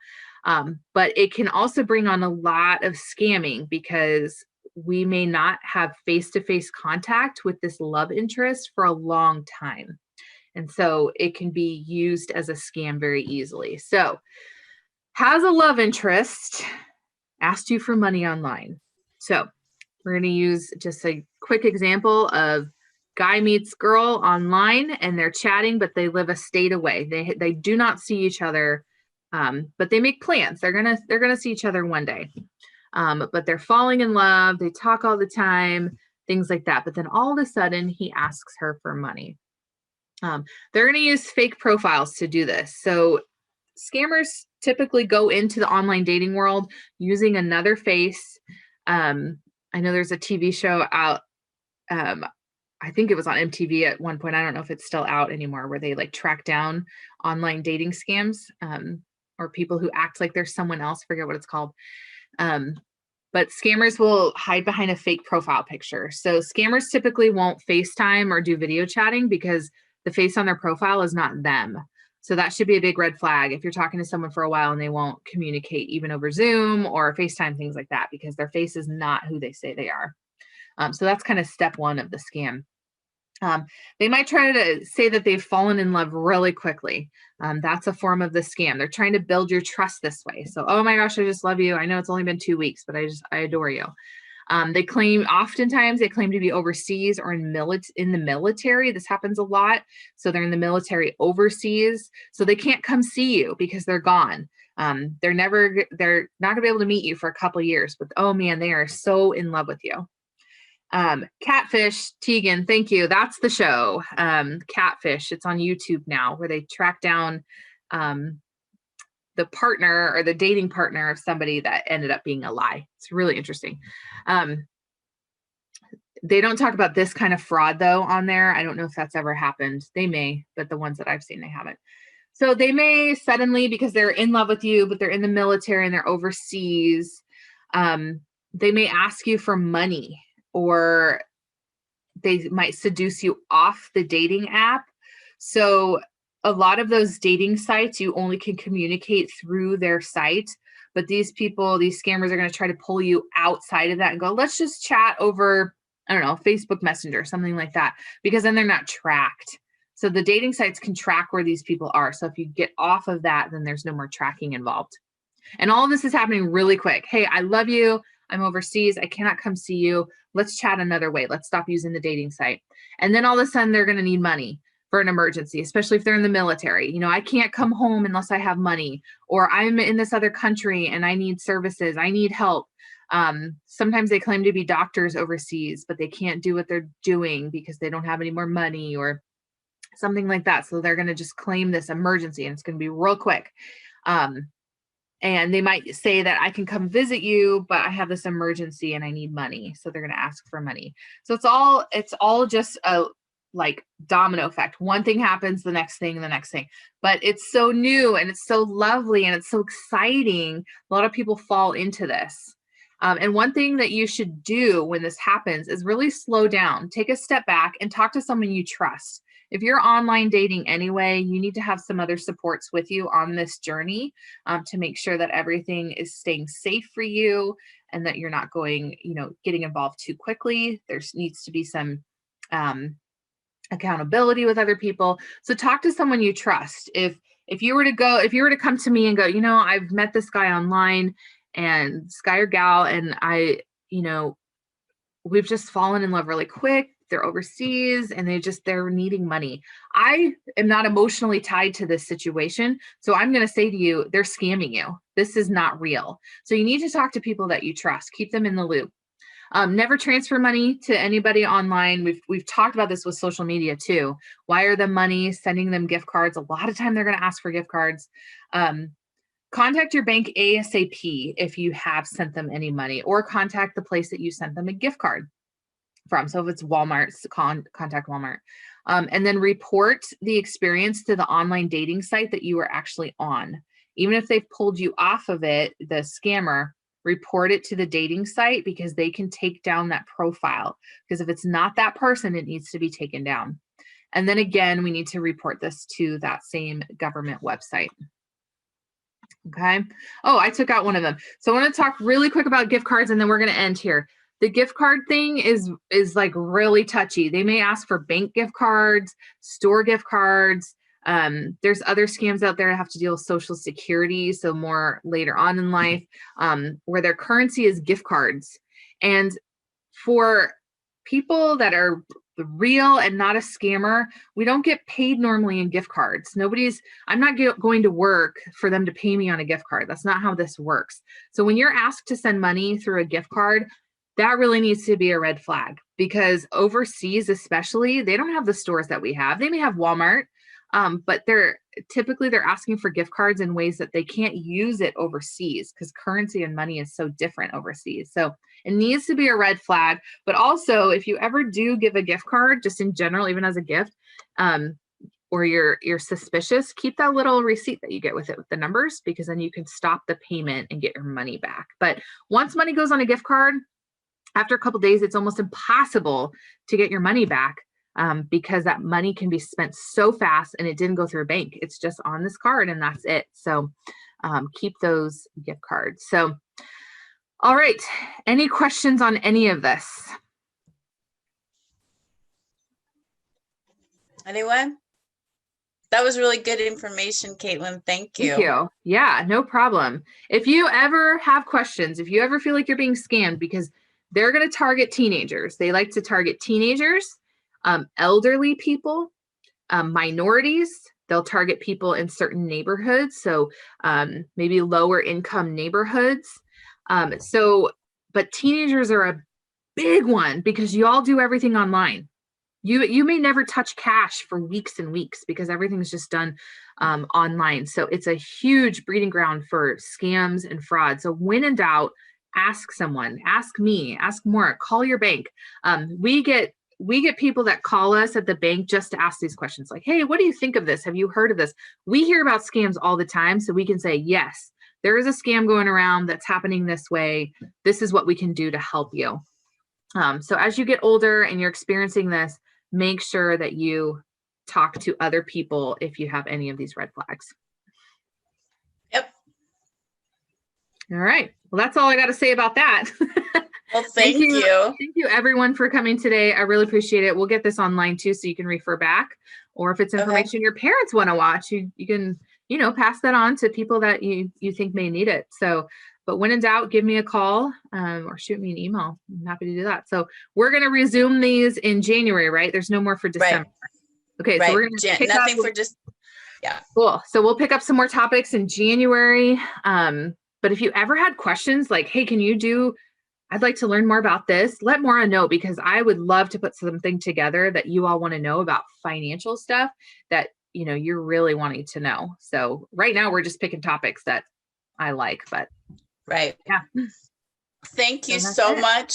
But it can also bring on a lot of scamming because we may not have face-to-face contact with this love interest for a long time. And so it can be used as a scam very easily. So has a love interest asked you for money online? So we're going to use just a quick example of guy meets girl online and they're chatting, but they live a state away. They do not see each other, but they make plans. They're gonna see each other one day. But they're falling in love. They talk all the time, things like that. But then all of a sudden, he asks her for money. They're going to use fake profiles to do this. So scammers typically go into the online dating world using another face. I know there's a TV show out. I think it was on MTV at one point. I don't know if it's still out anymore, where they like track down online dating scams, or people who act like they're someone else. Forget what it's called. But scammers will hide behind a fake profile picture. So scammers typically won't FaceTime or do video chatting because the face on their profile is not them. So that should be a big red flag if you're talking to someone for a while and they won't communicate even over Zoom or FaceTime, things like that, because their face is not who they say they are. So that's kind of step one of the scam. They might try to say that they've fallen in love really quickly. That's a form of the scam. They're trying to build your trust this way. So, oh my gosh, I just love you. I know it's only been 2 weeks, but I adore you. Oftentimes they claim to be overseas or in the military. This happens a lot. So they're in the military overseas. So they can't come see you because they're gone. They're not gonna be able to meet you for a couple of years, but oh man, they are so in love with you. Catfish, Tegan, thank you. That's the show. Catfish. It's on YouTube now, where they track down the partner or the dating partner of somebody that ended up being a lie. It's really interesting. They don't talk about this kind of fraud though on there. I don't know if that's ever happened. They may, but the ones that I've seen, they haven't. So they may suddenly, because they're in love with you, but they're in the military and they're overseas, they may ask you for money, or they might seduce you off the dating app. So a lot of those dating sites, you only can communicate through their site, but these scammers are going to try to pull you outside of that and go, let's just chat over, I don't know, Facebook Messenger, something like that, because then they're not tracked. So the dating sites can track where these people are. So if you get off of that, then there's no more tracking involved. And all of this is happening really quick. Hey, I love you. I'm overseas. I cannot come see you. Let's chat another way. Let's stop using the dating site. And then all of a sudden they're going to need money for an emergency, especially if they're in the military. You know, I can't come home unless I have money, or I'm in this other country and I need services. I need help. Sometimes they claim to be doctors overseas, but they can't do what they're doing because they don't have any more money or something like that. So they're going to just claim this emergency and it's going to be real quick. And they might say that I can come visit you, but I have this emergency and I need money. So they're going to ask for money. So it's all just a like domino effect. One thing happens, the next thing, but it's so new and it's so lovely and it's so exciting. A lot of people fall into this. And one thing that you should do when this happens is really slow down, take a step back and talk to someone you trust. If you're online dating anyway, you need to have some other supports with you on this journey to make sure that everything is staying safe for you and that you're not getting involved too quickly. There needs to be some accountability with other people. So talk to someone you trust. If you were to come to me and go, I've met this guy online, and this guy or gal, and we've just fallen in love really quick. They're overseas and they're needing money. I am not emotionally tied to this situation. So I'm going to say to you, they're scamming you. This is not real. So you need to talk to people that you trust. Keep them in the loop. Never transfer money to anybody online. We've talked about this with social media too. Wire them money, sending them gift cards. A lot of time they're going to ask for gift cards. Contact your bank ASAP if you have sent them any money, or contact the place that you sent them a gift card from. So if it's Walmart, contact Walmart. And then report the experience to the online dating site that you were actually on. Even if they've pulled you off of it, the scammer, report it to the dating site, because they can take down that profile. Because if it's not that person, it needs to be taken down. And then again, we need to report this to that same government website. Okay. Oh, I took out one of them. So I want to talk really quick about gift cards, and then we're going to end here. The gift card thing is like really touchy. They may ask for bank gift cards, store gift cards. There's other scams out there that have to deal with Social Security, so more later on in life, where their currency is gift cards. And for people that are real and not a scammer, we don't get paid normally in gift cards. I'm not going to work for them to pay me on a gift card. That's not how this works. So when you're asked to send money through a gift card, that really needs to be a red flag, because overseas, especially, they don't have the stores that we have. They may have Walmart, but they're asking for gift cards in ways that they can't use it overseas, because currency and money is so different overseas. So it needs to be a red flag. But also, if you ever do give a gift card, just in general, even as a gift, or you're suspicious, keep that little receipt that you get with it, with the numbers, because then you can stop the payment and get your money back. But once money goes on a gift card, after a couple of days, it's almost impossible to get your money back, because that money can be spent so fast and it didn't go through a bank. It's just on this card and that's it. So keep those gift cards. So, all right. Any questions on any of this? Anyone? That was really good information, Caitlin. Thank you. Thank you. Yeah, no problem. If you ever have questions, if you ever feel like you're being scammed, because they're going to target teenagers. They like to target teenagers, elderly people, minorities. They'll target people in certain neighborhoods. So maybe lower income neighborhoods. But teenagers are a big one, because you all do everything online. You may never touch cash for weeks and weeks, because everything's just done online. So it's a huge breeding ground for scams and fraud. So when in doubt, ask someone, ask me, ask more, call your bank. We get people that call us at the bank just to ask these questions, like, hey, what do you think of this? Have you heard of this? We hear about scams all the time. So we can say, yes, there is a scam going around that's happening this way. This is what we can do to help you. So as you get older and you're experiencing this, make sure that you talk to other people if you have any of these red flags. Yep. All right. Well, that's all I got to say about that. Well, thank you. Thank you, everyone, for coming today. I really appreciate it. We'll get this online too, so you can refer back. Or if it's information your parents want to watch, you can, pass that on to people that you think may need it. So, but when in doubt, give me a call or shoot me an email. I'm happy to do that. So we're going to resume these in January, right? There's no more for December. Right. Okay. Right. So we're going to nothing for just, yeah. Cool. So we'll pick up some more topics in January. But if you ever had questions like, hey, I'd like to learn more about this, let Maura know, because I would love to put something together that you all want to know about financial stuff that, you're really wanting to know. So right now we're just picking topics that I like, but right. Yeah. Thank you so much.